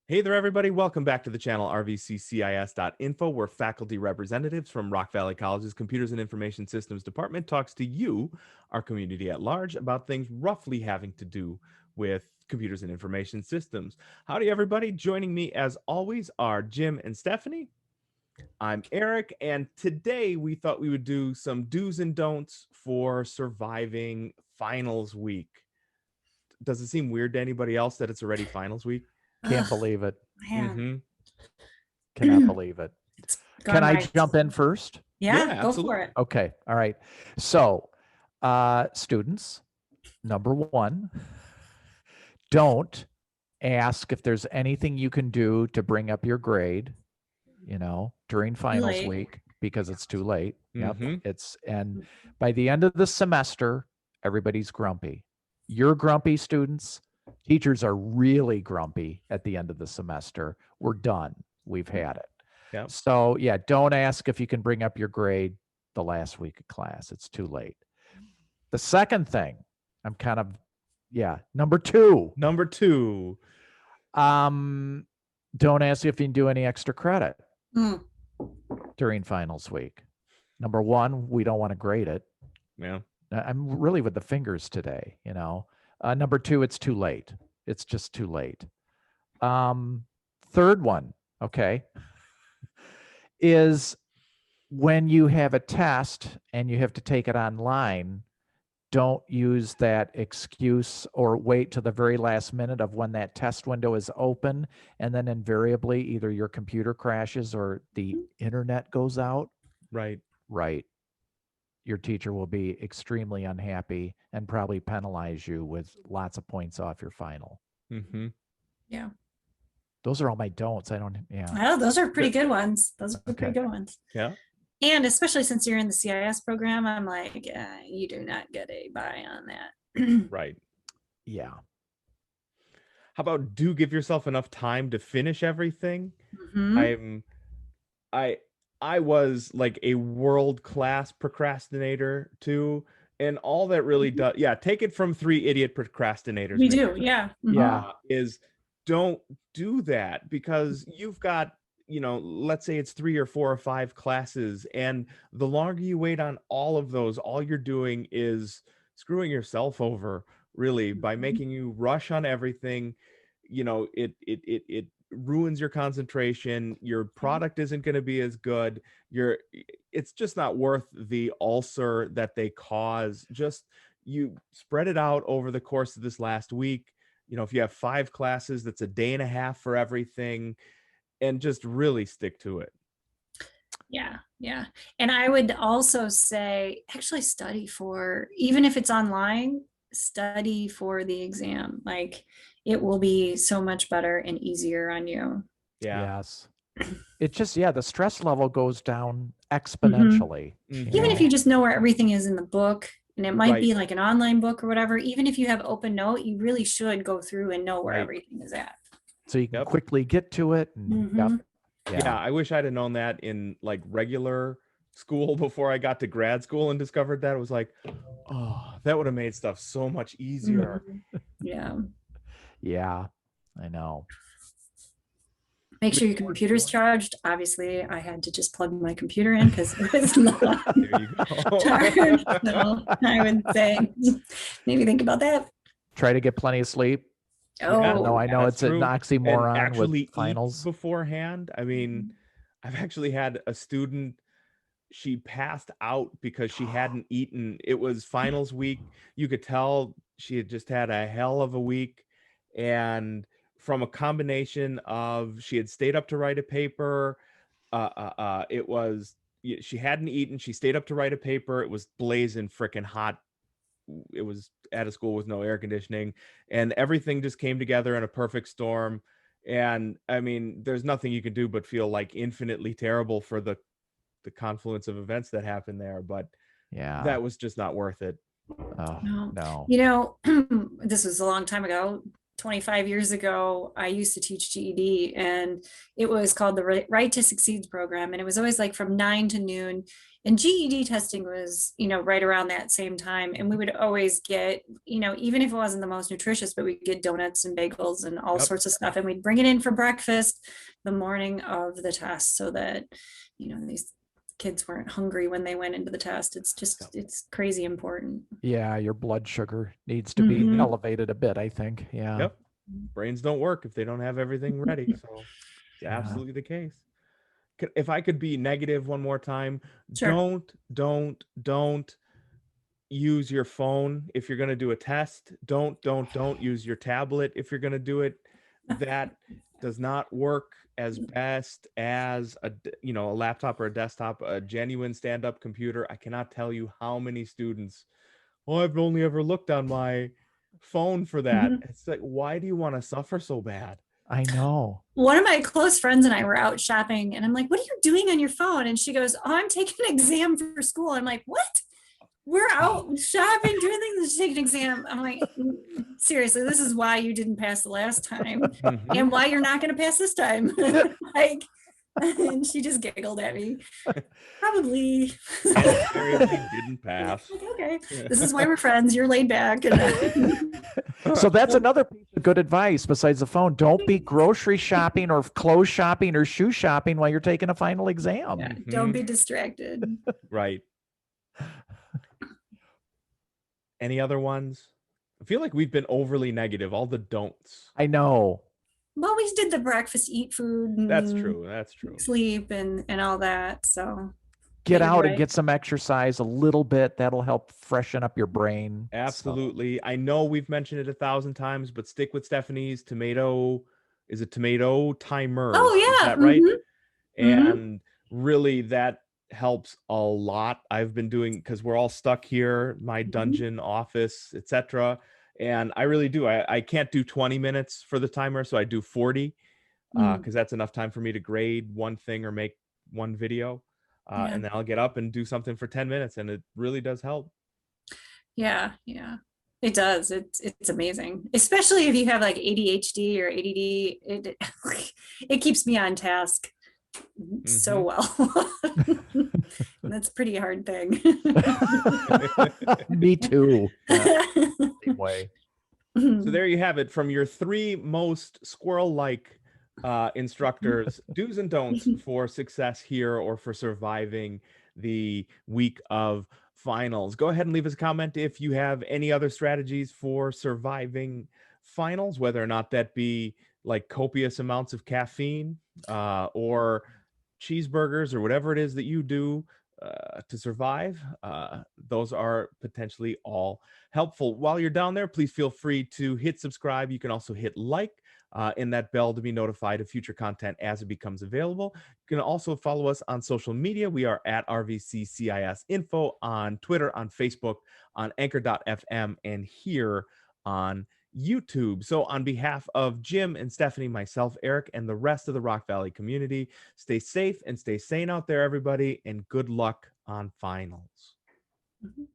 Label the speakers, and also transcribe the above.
Speaker 1: Hey there, everybody. Welcome back to the channel RVCCIS.Info, where faculty representatives from Rock Valley College's Computers and Information Systems Department talks to you, our community at large, about things roughly having to do with computers and information systems. Howdy, everybody. Joining me, as always, are Jim and Stephanie. I'm Eric, and today we thought we would do some do's and don'ts for surviving finals week. Does it seem weird to anybody else that it's already finals week?
Speaker 2: Can't believe it.
Speaker 3: Man,
Speaker 1: Mm-hmm.
Speaker 2: Cannot believe it.
Speaker 3: it's
Speaker 2: Can
Speaker 3: gone
Speaker 2: I
Speaker 3: right.
Speaker 2: jump in first?
Speaker 3: Yeah,
Speaker 1: Yeah,
Speaker 3: go
Speaker 1: absolutely.
Speaker 3: for it.
Speaker 2: Okay. All right. So, students, number one, don't ask if there's anything you can do to bring up your grade, during finals
Speaker 3: late.
Speaker 2: week, because it's too late. Yep.
Speaker 1: Mhm.
Speaker 2: And by the end of the semester, everybody's grumpy. You're grumpy, students. Teachers are really grumpy at the end of the semester. We're done. We've had it.
Speaker 1: Yep.
Speaker 2: So yeah, don't ask if you can bring up your grade the last week of class. It's too late. The second thing, number two,
Speaker 1: Number two.
Speaker 2: don't ask if you can do any extra credit
Speaker 3: Mm.
Speaker 2: during finals week. Number one, we don't want to grade it.
Speaker 1: Yeah.
Speaker 2: I'm really with the fingers today, Number two, it's too late. It's just too late. Third one, okay, is when you have a test and you have to take it online, don't use that excuse or wait to the very last minute of when that test window is open, and then invariably either your computer crashes or the internet goes out.
Speaker 1: Right.
Speaker 2: Right. Your teacher will be extremely unhappy and probably penalize you with lots of points off your final.
Speaker 1: Mm-hmm.
Speaker 3: Yeah.
Speaker 2: Those are all my don'ts. Yeah.
Speaker 3: Well, those are pretty good ones. Those are
Speaker 2: Okay.
Speaker 3: pretty good ones.
Speaker 1: Yeah.
Speaker 3: And especially since you're in the CIS program, I'm like, you do not get a buy on that.
Speaker 1: Right.
Speaker 2: Yeah.
Speaker 1: How about do give yourself enough time to finish everything?
Speaker 3: Mhm.
Speaker 1: I was like a world-class procrastinator too. And all that really does, take it from 3 idiot procrastinators.
Speaker 3: We do, yeah. Mhm.
Speaker 2: Yeah.
Speaker 1: Is don't do that, because you've got, let's say it's 3 or 4 or 5 classes, and the longer you wait on all of those, all you're doing is screwing yourself over, really, by
Speaker 3: Mhm.
Speaker 1: making you rush on everything. It ruins your concentration. Your product isn't going to be as good. It's just not worth the ulcer that they cause. Just you spread it out over the course of this last week. If you have 5 classes, that's a day and a half for everything, and just really stick to it.
Speaker 3: Yeah, yeah. And I would also say, actually study for, even if it's online, study for the exam. Like, it will be so much better and easier on you.
Speaker 1: Yeah.
Speaker 2: Yes. It just, the stress level goes down exponentially.
Speaker 1: Mhm.
Speaker 3: Even if you just know where everything is in the book, and it might
Speaker 1: Right.
Speaker 3: be like an online book or whatever, even if you have open note, you really should go through and know where
Speaker 1: Right.
Speaker 3: everything is at.
Speaker 2: So you can
Speaker 1: Yep.
Speaker 2: quickly get to it. And,
Speaker 3: Mhm.
Speaker 1: Yeah, I wish I'd have known that in like regular school before I got to grad school and discovered that. It was like, oh, that would have made stuff so much easier.
Speaker 3: Mhm. Yeah.
Speaker 2: Yeah, I know.
Speaker 3: Make sure your computer's charged. Obviously, I had to just plug my computer in because it was not
Speaker 1: There you go.
Speaker 3: charged. So I would say maybe think about that.
Speaker 2: Try to get plenty of sleep.
Speaker 3: Oh,
Speaker 2: No, I know
Speaker 1: That's
Speaker 2: it's an
Speaker 1: true. And
Speaker 2: oxymoron
Speaker 1: actually
Speaker 2: with finals.
Speaker 1: eat beforehand. I mean, I've actually had a student, she passed out because she hadn't eaten. It was finals week. You could tell she had just had a hell of a week. And from a combination of she had stayed up to write a paper, she hadn't eaten, she stayed up to write a paper, it was blazing freaking hot. It was at a school with no air conditioning, and everything just came together in a perfect storm. And I mean, there's nothing you can do but feel like infinitely terrible for the confluence of events that happened there, but that
Speaker 2: Yeah.
Speaker 1: was just not worth it.
Speaker 2: Oh,
Speaker 3: no.
Speaker 2: no.
Speaker 3: You know, this was a long time ago. 25 years ago, I used to teach GED, and it was called the Right to Succeed program. And it was always like from 9 to noon. And GED testing was, right around that same time. And we would always get, even if it wasn't the most nutritious, but we'd get donuts and bagels and all
Speaker 1: Yep.
Speaker 3: sorts of stuff. And we'd bring it in for breakfast the morning of the test so that, these kids weren't hungry when they went into the test. It's crazy important.
Speaker 2: Yeah, your blood sugar needs to be
Speaker 3: Mhm.
Speaker 2: elevated a bit, I think. Yeah.
Speaker 1: Yep. Brains don't work if they don't have everything ready. So it's
Speaker 2: Yeah.
Speaker 1: absolutely the case. If I could be negative one more time,
Speaker 3: Sure.
Speaker 1: don't use your phone if you're going to do a test. Don't use your tablet if you're going to do it. That does not work as best as a laptop or a desktop, a genuine stand-up computer. I cannot tell you how many students, oh, I've only ever looked on my phone for that.
Speaker 3: Mhm.
Speaker 1: It's like, why do you want to suffer so bad?
Speaker 2: I know.
Speaker 3: One of my close friends and I were out shopping, and I'm like, "What are you doing on your phone?" And she goes, "Oh, I'm taking an exam for school." I'm like, "What? We're out shopping, doing things to take an exam." I'm like, seriously, this is why you didn't pass the last time
Speaker 1: Mhm.
Speaker 3: and why you're not going to pass this time. Like, and she just giggled at me. Probably.
Speaker 1: And invariably didn't pass.
Speaker 3: Like, okay, this is why we're friends. You're laid back.
Speaker 2: So that's another piece of good advice besides the phone. Don't be grocery shopping or clothes shopping or shoe shopping while you're taking a final exam.
Speaker 3: Yeah, don't be distracted.
Speaker 1: Right. Any other ones? I feel like we've been overly negative. All the don'ts.
Speaker 2: I know.
Speaker 3: Well, we did the breakfast, eat food,
Speaker 1: That's
Speaker 3: and
Speaker 1: true. That's true.
Speaker 3: sleep, and all that. So
Speaker 2: Get
Speaker 3: you're
Speaker 2: out and
Speaker 3: right.
Speaker 2: get some exercise a little bit. That'll help freshen up your brain. So,
Speaker 1: Absolutely. I know we've mentioned it 1,000 times, but stick with Stephanie's tomato. Is it tomato timers? Is
Speaker 3: Oh yeah.
Speaker 1: that right?
Speaker 3: Hmm.
Speaker 1: And really, that helps a lot. I've been doing, because we're all stuck here, my dungeon office, etc. And I really do. I can't do 20 minutes for the timer, so I do 40 because that's enough time for me to grade one thing or make one video.
Speaker 3: Yeah.
Speaker 1: And then I'll get up and do something for 10 minutes, and it really does help.
Speaker 3: Yeah. Yeah. It does. It's amazing, especially if you have like ADHD or ADD. It keeps me on task so well. That's a pretty hard thing.
Speaker 2: me too. Yeah, same way.
Speaker 1: So there you have it from your 3 most squirrel-like instructors, do's and don'ts for success here or for surviving the week of finals. Go ahead and leave us a comment if you have any other strategies for surviving finals, whether or not that be like copious amounts of caffeine or cheeseburgers or whatever it is that you do to survive. Those are potentially all helpful. While you're down there, please feel free to hit subscribe. You can also hit like in that bell to be notified of future content as it becomes available. You can also follow us on social media. We are at RVCCIS.Info on Twitter, on Facebook, on Anchor.fm, and here on YouTube. So on behalf of Jim and Stephanie, myself, Eric, and the rest of the Rock Valley community, stay safe and stay sane out there, everybody, and good luck on finals.
Speaker 3: Mhm.